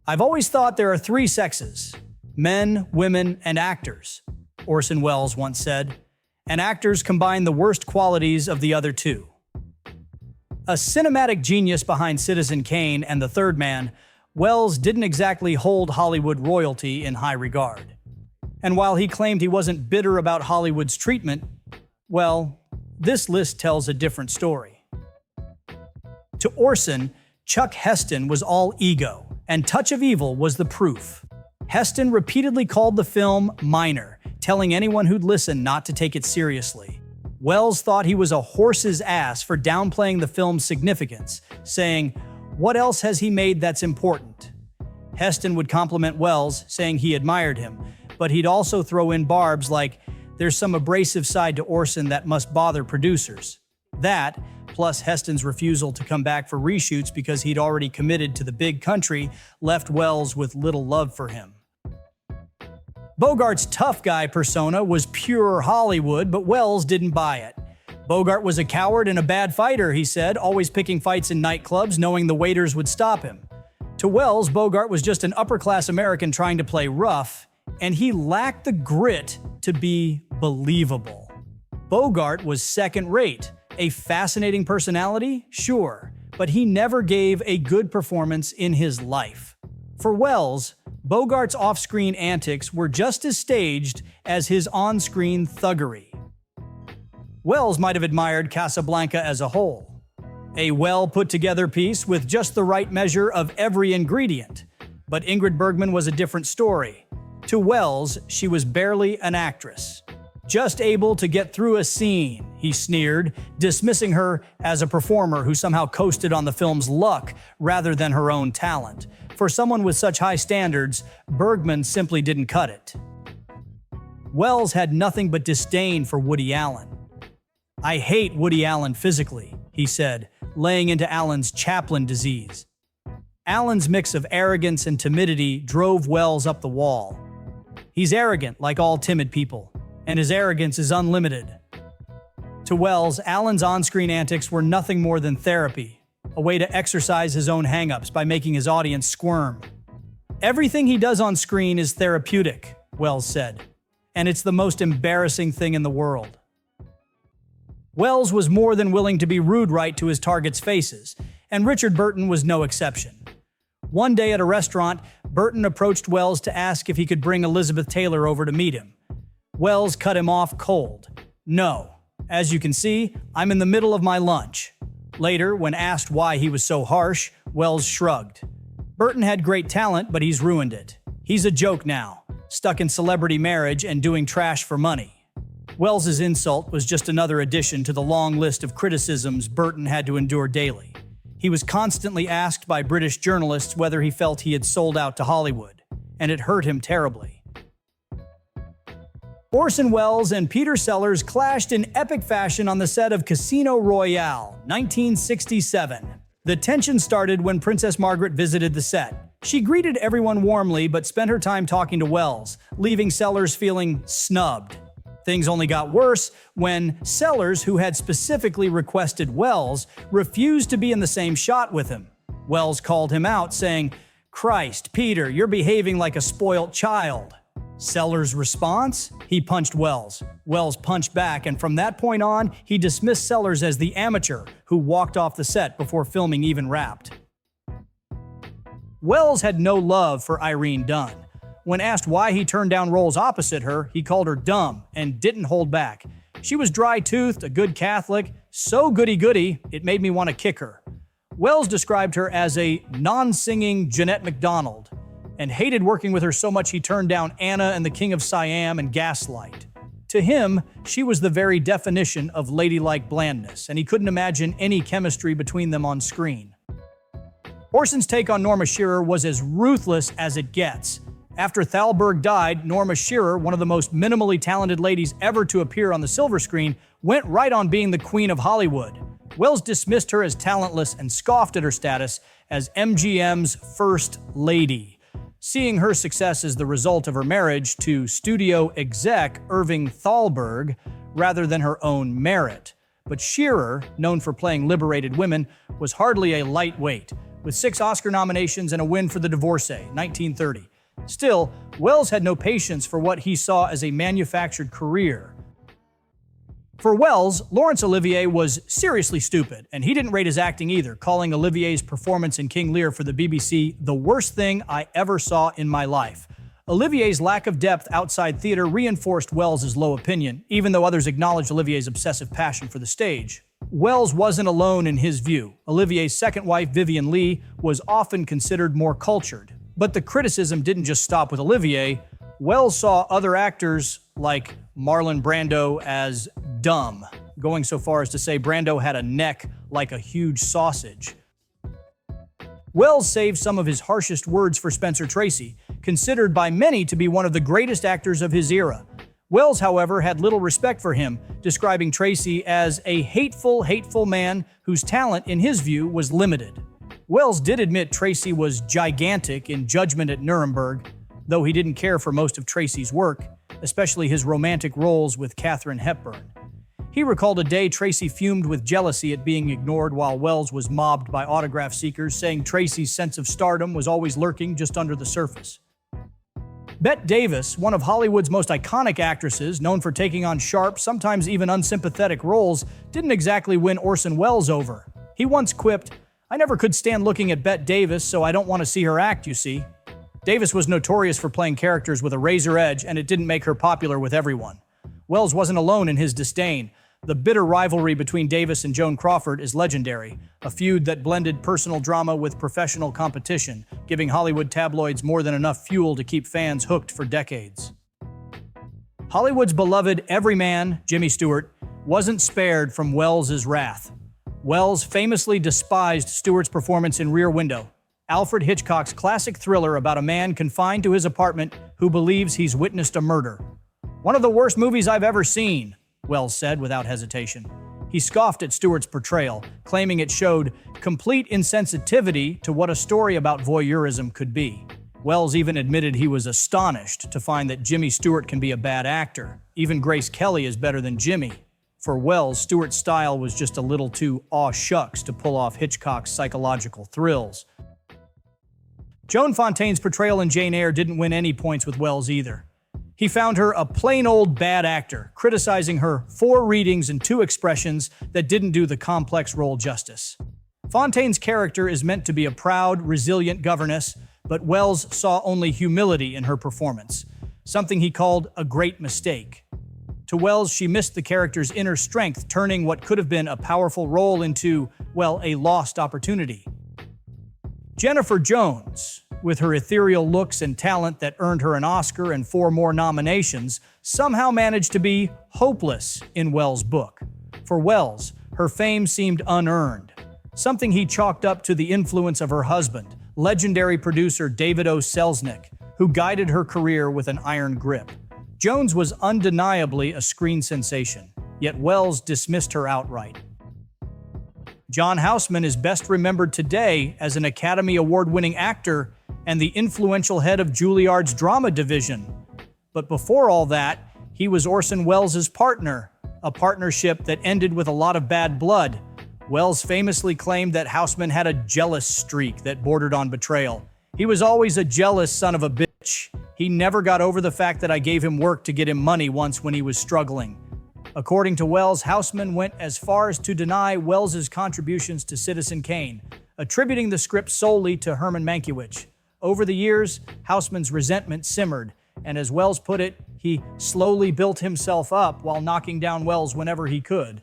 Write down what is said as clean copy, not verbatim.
I've always thought there are three sexes: men, women, and actors, Orson Welles once said, and actors combine the worst qualities of the other two. A cinematic genius behind Citizen Kane and The Third Man, Welles didn't exactly hold Hollywood royalty in high regard. And while he claimed he wasn't bitter about Hollywood's treatment, well, this list tells a different story. To Orson, Chuck Heston was all ego, and Touch of Evil was the proof. Heston repeatedly called the film minor, telling anyone who'd listen not to take it seriously. Welles thought he was a horse's ass for downplaying the film's significance, saying, "What else has he made that's important?" Heston would compliment Welles, saying he admired him, but he'd also throw in barbs like, "There's some abrasive side to Orson that must bother producers." That, plus Heston's refusal to come back for reshoots because he'd already committed to the big country, left Welles with little love for him. Bogart's tough guy persona was pure Hollywood, but Welles didn't buy it. Bogart was a coward and a bad fighter, he said, always picking fights in nightclubs, knowing the waiters would stop him. To Welles, Bogart was just an upper-class American trying to play rough, and he lacked the grit to be believable. Bogart was second-rate. A fascinating personality? Sure, but he never gave a good performance in his life. For Welles, Bogart's off-screen antics were just as staged as his on-screen thuggery. Welles might have admired Casablanca as a whole. A well-put-together piece with just the right measure of every ingredient. But Ingrid Bergman was a different story. To Welles, she was barely an actress. Just able to get through a scene, he sneered, dismissing her as a performer who somehow coasted on the film's luck rather than her own talent. For someone with such high standards, Bergman simply didn't cut it. Welles had nothing but disdain for Woody Allen. "I hate Woody Allen physically," he said, laying into Allen's Chaplin disease. Allen's mix of arrogance and timidity drove Welles up the wall. He's arrogant, like all timid people, and his arrogance is unlimited. To Welles, Allen's on-screen antics were nothing more than therapy, a way to exercise his own hang-ups by making his audience squirm. "Everything he does on screen is therapeutic," Welles said, "and it's the most embarrassing thing in the world." Welles was more than willing to be rude right to his targets' faces, and Richard Burton was no exception. One day at a restaurant, Burton approached Welles to ask if he could bring Elizabeth Taylor over to meet him. Welles cut him off cold. "No. As you can see, I'm in the middle of my lunch." Later, when asked why he was so harsh, Welles shrugged. "Burton had great talent, but he's ruined it. He's a joke now, stuck in celebrity marriage and doing trash for money." Welles's insult was just another addition to the long list of criticisms Burton had to endure daily. He was constantly asked by British journalists whether he felt he had sold out to Hollywood, and it hurt him terribly. Orson Welles and Peter Sellers clashed in epic fashion on the set of Casino Royale, 1967. The tension started when Princess Margaret visited the set. She greeted everyone warmly but spent her time talking to Welles, leaving Sellers feeling snubbed. Things only got worse when Sellers, who had specifically requested Welles, refused to be in the same shot with him. Welles called him out, saying, "Christ, Peter, you're behaving like a spoilt child." Sellers' response? He punched Welles. Welles punched back, and from that point on, he dismissed Sellers as the amateur who walked off the set before filming even wrapped. Welles had no love for Irene Dunne. When asked why he turned down roles opposite her, he called her dumb and didn't hold back. "She was dry-toothed, a good Catholic, so goody-goody, it made me want to kick her." Welles described her as a non-singing Jeanette MacDonald, and hated working with her so much he turned down Anna and the King of Siam and Gaslight. To him, she was the very definition of ladylike blandness, and he couldn't imagine any chemistry between them on screen. Orson's take on Norma Sherer was as ruthless as it gets. After Thalberg died, Norma Sherer, one of the most minimally talented ladies ever to appear on the silver screen, went right on being the queen of Hollywood. Welles dismissed her as talentless and scoffed at her status as MGM's first lady, seeing her success as the result of her marriage to studio exec Irving Thalberg rather than her own merit. But Sherer, known for playing liberated women, was hardly a lightweight. with 6 Oscar nominations and a win for The Divorcee, 1930. Still, Welles had no patience for what he saw as a manufactured career. For Welles, Laurence Olivier was seriously stupid, and he didn't rate his acting either, calling Olivier's performance in King Lear for the BBC the worst thing I ever saw in my life. Olivier's lack of depth outside theater reinforced Welles's low opinion, even though others acknowledged Olivier's obsessive passion for the stage. Welles wasn't alone in his view. Olivier's second wife, Vivien Leigh, was often considered more cultured. But the criticism didn't just stop with Olivier. Welles saw other actors like Marlon Brando as dumb, going so far as to say Brando had a neck like a huge sausage. Welles saved some of his harshest words for Spencer Tracy, considered by many to be one of the greatest actors of his era. Welles, however, had little respect for him, describing Tracy as a hateful man whose talent, in his view, was limited. Welles did admit Tracy was gigantic in Judgment at Nuremberg, though he didn't care for most of Tracy's work, especially his romantic roles with Katharine Hepburn. He recalled a day Tracy fumed with jealousy at being ignored while Welles was mobbed by autograph seekers, saying Tracy's sense of stardom was always lurking just under the surface. Bette Davis, one of Hollywood's most iconic actresses, known for taking on sharp, sometimes even unsympathetic roles, didn't exactly win Orson Welles over. He once quipped, "I never could stand looking at Bette Davis, so I don't want to see her act, you see." Davis was notorious for playing characters with a razor edge, and it didn't make her popular with everyone. Welles wasn't alone in his disdain. The bitter rivalry between Davis and Joan Crawford is legendary, a feud that blended personal drama with professional competition, giving Hollywood tabloids more than enough fuel to keep fans hooked for decades. Hollywood's beloved everyman, Jimmy Stewart, wasn't spared from Welles's wrath. Welles famously despised Stewart's performance in Rear Window, Alfred Hitchcock's classic thriller about a man confined to his apartment who believes he's witnessed a murder. "One of the worst movies I've ever seen," Welles said without hesitation. He scoffed at Stewart's portrayal, claiming it showed complete insensitivity to what a story about voyeurism could be. Welles even admitted he was astonished to find that Jimmy Stewart can be a bad actor. Even Grace Kelly is better than Jimmy. For Welles, Stewart's style was just a little too aw shucks to pull off Hitchcock's psychological thrills. Joan Fontaine's portrayal in Jane Eyre didn't win any points with Welles either. He found her a plain old bad actor, criticizing her 4 readings and 2 expressions that didn't do the complex role justice. Fontaine's character is meant to be a proud, resilient governess, but Welles saw only humility in her performance, something he called a great mistake. To Welles, she missed the character's inner strength, turning what could have been a powerful role into, well, a lost opportunity. Jennifer Jones, with her ethereal looks and talent that earned her an Oscar and 4 more nominations, somehow managed to be hopeless in Welles' book. For Welles, her fame seemed unearned, something he chalked up to the influence of her husband, legendary producer David O. Selznick, who guided her career with an iron grip. Jones was undeniably a screen sensation, yet Welles dismissed her outright. John Housman is best remembered today as an Academy Award-winning actor and the influential head of Juilliard's drama division. But before all that, he was Orson Welles' partner, a partnership that ended with a lot of bad blood. Welles famously claimed that Housman had a jealous streak that bordered on betrayal. "He was always a jealous son of a bitch. He never got over the fact that I gave him work to get him money once when he was struggling." According to Welles, Housman went as far as to deny Welles' contributions to Citizen Kane, attributing the script solely to Herman Mankiewicz. Over the years, Housman's resentment simmered, and as Welles put it, he slowly built himself up while knocking down Welles whenever he could.